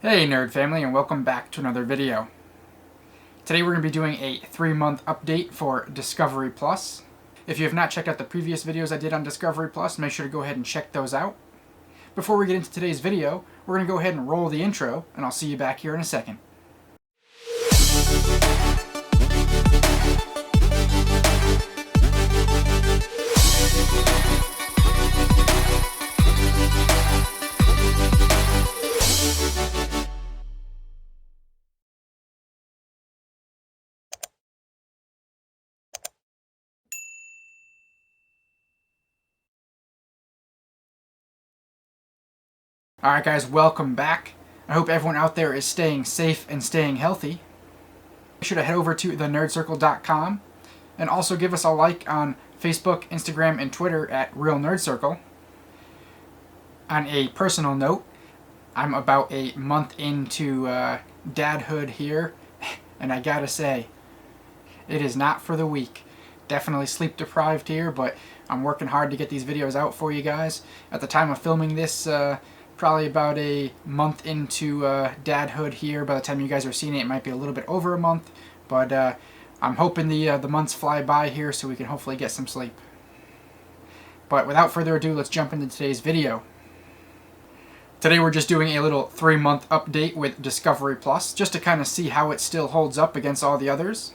Hey Nerd Family, and welcome back to another video. Today we're going to be doing a 3-month update for Discovery Plus. If you have not checked out the previous videos I did on Discovery Plus, make sure to go ahead and check those out. Before we get into today's video, we're going to go ahead and roll the intro, and I'll see you back here in a second. Alright guys, welcome back. I hope everyone out there is staying safe and staying healthy. Be sure to head over to thenerdcircle.com and also give us a like on Facebook, Instagram, and Twitter at Real Nerd Circle. On a personal note, I'm about a month into dadhood here, and I gotta say, it is not for the weak. Definitely sleep deprived here, but I'm working hard to get these videos out for you guys. At the time of filming this, probably about a month into dadhood here. By the time you guys are seeing it, it might be a little bit over a month, but I'm hoping the months fly by here so we can hopefully get some sleep. But without further ado, let's jump into today's video. Today we're just doing a little 3-month update with Discovery Plus, just to kind of see how it still holds up against all the others.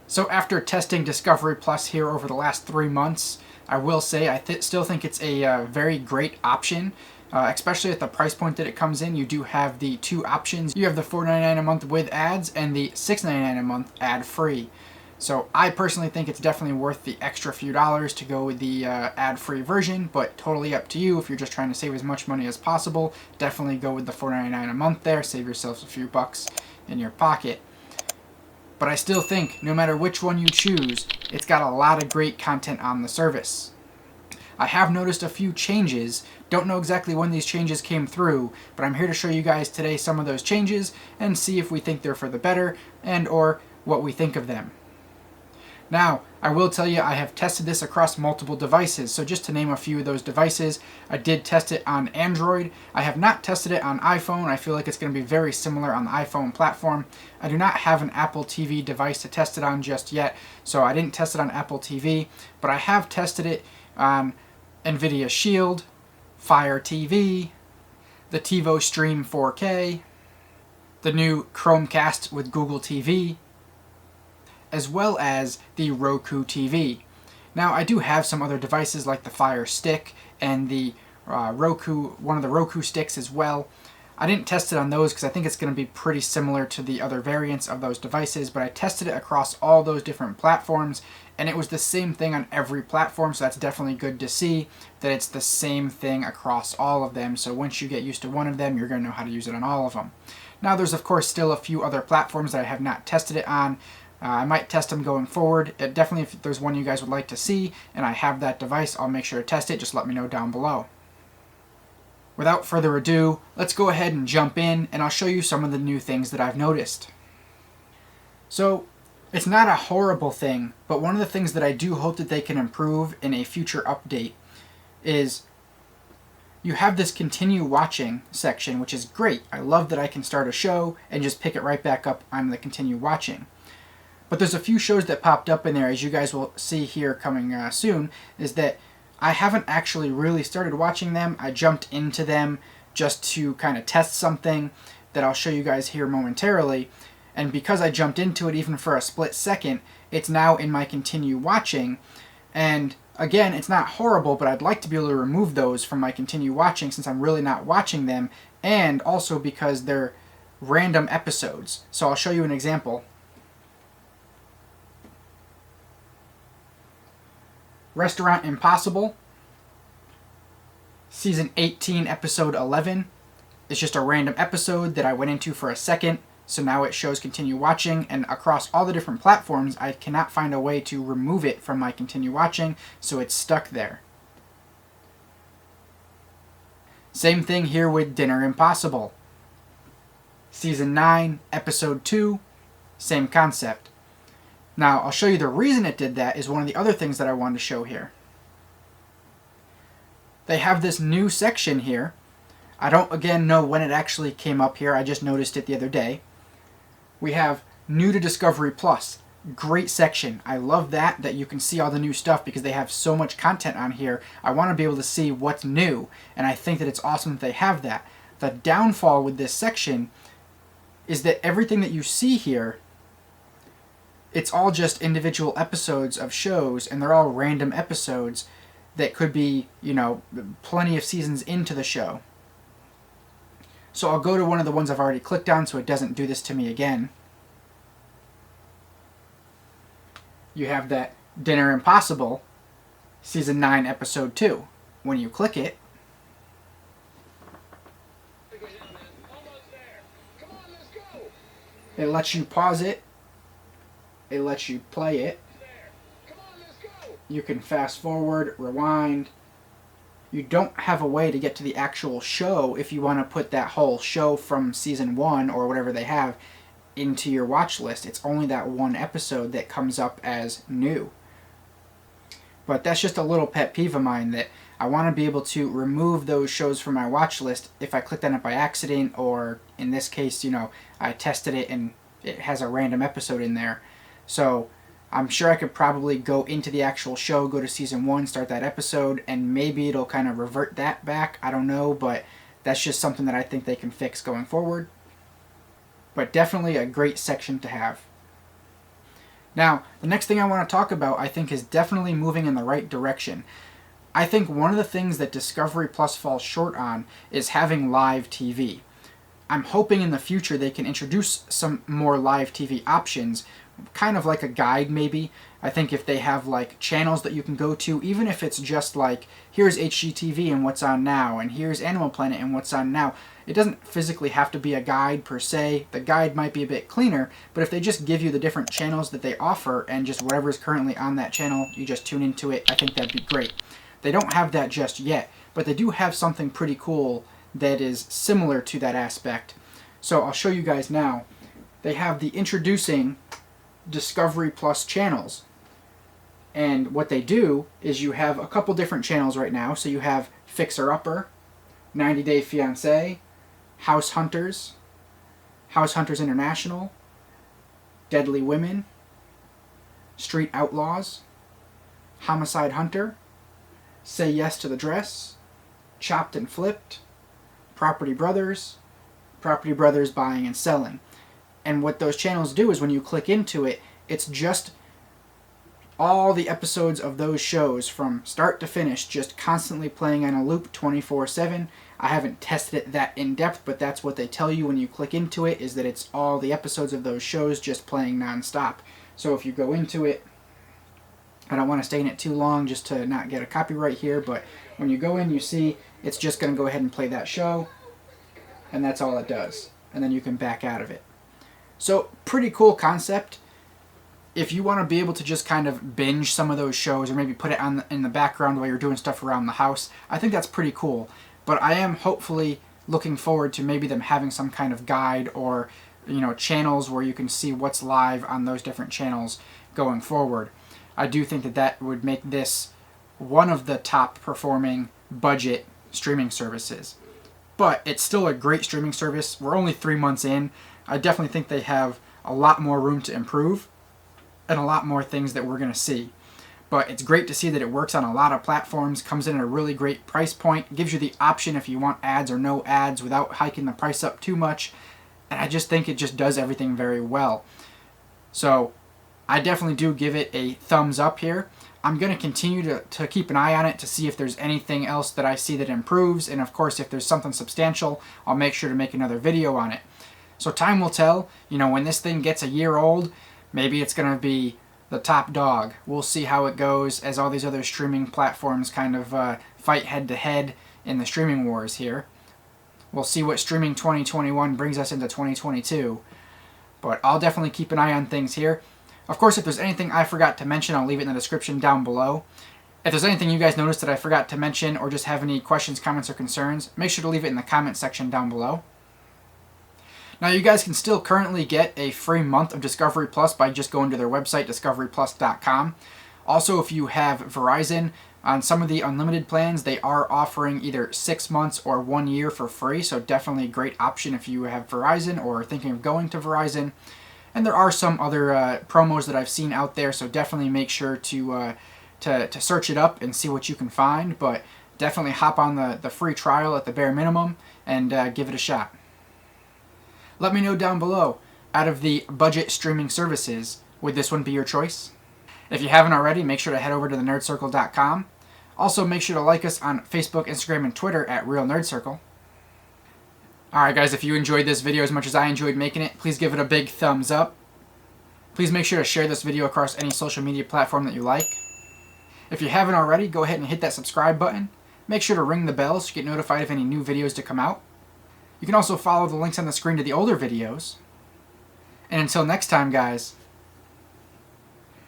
So after testing Discovery Plus here over the last 3 months, I will say I still think it's a very great option. Especially at the price point that it comes in. You do have the two options. You have the $4.99 a month with ads and the $6.99 a month ad-free. So I personally think it's definitely worth the extra few dollars to go with the ad-free version, but totally up to you. If you're just trying to save as much money as possible, definitely go with the $4.99 a month there. Save yourself a few bucks in your pocket. But I still think no matter which one you choose, it's got a lot of great content on the service. I have noticed a few changes. Don't know exactly when these changes came through, but I'm here to show you guys today some of those changes and see if we think they're for the better and or what we think of them. Now, I will tell you I have tested this across multiple devices, so just to name a few of those devices, I did test it on Android. I have not tested it on iPhone. I feel like it's going to be very similar on the iPhone platform. I do not have an Apple TV device to test it on just yet, so I didn't test it on Apple TV, but I have tested it on NVIDIA Shield, Fire TV, the TiVo Stream 4K, the new Chromecast with Google TV, as well as the Roku TV. Now I do have some other devices like the Fire Stick and the one of the Roku sticks as well. I didn't test it on those because I think it's going to be pretty similar to the other variants of those devices, but I tested it across all those different platforms, and it was the same thing on every platform, so that's definitely good to see that it's the same thing across all of them. So once you get used to one of them, you're going to know how to use it on all of them. Now there's of course still a few other platforms that I have not tested it on. I might test them going forward. Definitely if there's one you guys would like to see and I have that device, I'll make sure to test it. Just let me know down below. Without further ado, let's go ahead and jump in and I'll show you some of the new things that I've noticed. So, it's not a horrible thing, but one of the things that I do hope that they can improve in a future update is you have this continue watching section, which is great. I love that I can start a show and just pick it right back up on the continue watching. But there's a few shows that popped up in there, as you guys will see here coming soon, is that I haven't actually really started watching them. I jumped into them just to kind of test something that I'll show you guys here momentarily. And because I jumped into it even for a split second, it's now in my continue watching. And again, it's not horrible, but I'd like to be able to remove those from my continue watching since I'm really not watching them, and also because they're random episodes. So I'll show you an example. Restaurant Impossible, Season 18, Episode 11. It's just a random episode that I went into for a second, so now it shows continue watching, and across all the different platforms, I cannot find a way to remove it from my continue watching, so it's stuck there. Same thing here with Dinner Impossible. Season 9, Episode 2, same concept. Now, I'll show you the reason it did that is one of the other things that I wanted to show here. They have this new section here I don't, again, know when it actually came up here. I just noticed it the other day. We have New to Discovery Plus. Great section. I love that you can see all the new stuff because they have so much content on here. I want to be able to see what's new, and I think that it's awesome that they have that. The downfall with this section is that everything that you see here, it's all just individual episodes of shows, and they're all random episodes that could be, you know, plenty of seasons into the show. So I'll go to one of the ones I've already clicked on so it doesn't do this to me again. You have that Dinner Impossible, Season 9, Episode 2. When you click it, it lets you pause it, it lets you play it, you can fast forward, rewind. You don't have a way to get to the actual show if you want to put that whole show from Season 1 or whatever they have into your watch list. It's only that one episode that comes up as new. But that's just a little pet peeve of mine, that I want to be able to remove those shows from my watch list if I clicked on it by accident, or in this case, you know, I tested it and it has a random episode in there. So I'm sure I could probably go into the actual show, go to Season 1, start that episode, and maybe it'll kind of revert that back. I don't know, but that's just something that I think they can fix going forward. But definitely a great section to have. Now, the next thing I want to talk about, I think, is definitely moving in the right direction. I think one of the things that Discovery Plus falls short on is having live TV. I'm hoping in the future they can introduce some more live TV options, kind of like a guide maybe. I think if they have like channels that you can go to, even if it's just like, here's HGTV and what's on now, and here's Animal Planet and what's on now. It doesn't physically have to be a guide per se. The guide might be a bit cleaner, but if they just give you the different channels that they offer and just whatever is currently on that channel, you just tune into it, I think that'd be great. They don't have that just yet, but they do have something pretty cool that is similar to that aspect. So I'll show you guys now. They have the introducing Discovery Plus channels. And what they do is you have a couple different channels right now. So you have Fixer Upper, 90 Day Fiancé, House Hunters International, Deadly Women, Street Outlaws, Homicide Hunter, Say Yes to the Dress, Chopped and Flipped, Property Brothers Buying and Selling. And what those channels do is when you click into it, it's just all the episodes of those shows from start to finish, just constantly playing on a loop 24/7. I haven't tested it that in depth, but that's what they tell you when you click into it, is that it's all the episodes of those shows just playing non-stop. So if you go into it, I don't want to stay in it too long just to not get a copyright here, but when you go in, you see it's just going to go ahead and play that show, and that's all it does. And then you can back out of it. So pretty cool concept. If you want to be able to just kind of binge some of those shows, or maybe put it on in the background while you're doing stuff around the house, I think that's pretty cool. But I am hopefully looking forward to maybe them having some kind of guide, or, you know, channels where you can see what's live on those different channels going forward. I do think that that would make this one of the top performing budget streaming services. But it's still a great streaming service. We're only 3 months in. I definitely think they have a lot more room to improve and a lot more things that we're going to see. But it's great to see that it works on a lot of platforms, comes in at a really great price point, gives you the option if you want ads or no ads without hiking the price up too much. And I just think it just does everything very well. So I definitely do give it a thumbs up here. I'm going to continue to keep an eye on it to see if there's anything else that I see that improves. And of course, if there's something substantial, I'll make sure to make another video on it. So time will tell. You know, when this thing gets a year old, maybe it's going to be the top dog. We'll see how it goes as all these other streaming platforms kind of fight head to head in the streaming wars here. We'll see what Streaming 2021 brings us into 2022. But I'll definitely keep an eye on things here. Of course, if there's anything I forgot to mention, I'll leave it in the description down below. If there's anything you guys noticed that I forgot to mention, or just have any questions, comments, or concerns, make sure to leave it in the comment section down below. Now, you guys can still currently get a free month of Discovery Plus by just going to their website, discoveryplus.com. Also, if you have Verizon, On some of the unlimited plans, they are offering either 6 months or 1 year for free, so definitely a great option if you have Verizon or are thinking of going to Verizon. And there are some other promos that I've seen out there, so definitely make sure to search it up and see what you can find. But definitely hop on the free trial at the bare minimum and give it a shot. Let me know down below, out of the budget streaming services, would this one be your choice? If you haven't already, make sure to head over to thenerdcircle.com. Also, make sure to like us on Facebook, Instagram, and Twitter at Real Nerd Circle. Alright guys, if you enjoyed this video as much as I enjoyed making it, please give it a big thumbs up. Please make sure to share this video across any social media platform that you like. If you haven't already, go ahead and hit that subscribe button. Make sure to ring the bell so you get notified of any new videos to come out. You can also follow the links on the screen to the older videos. And until next time guys,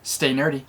stay nerdy.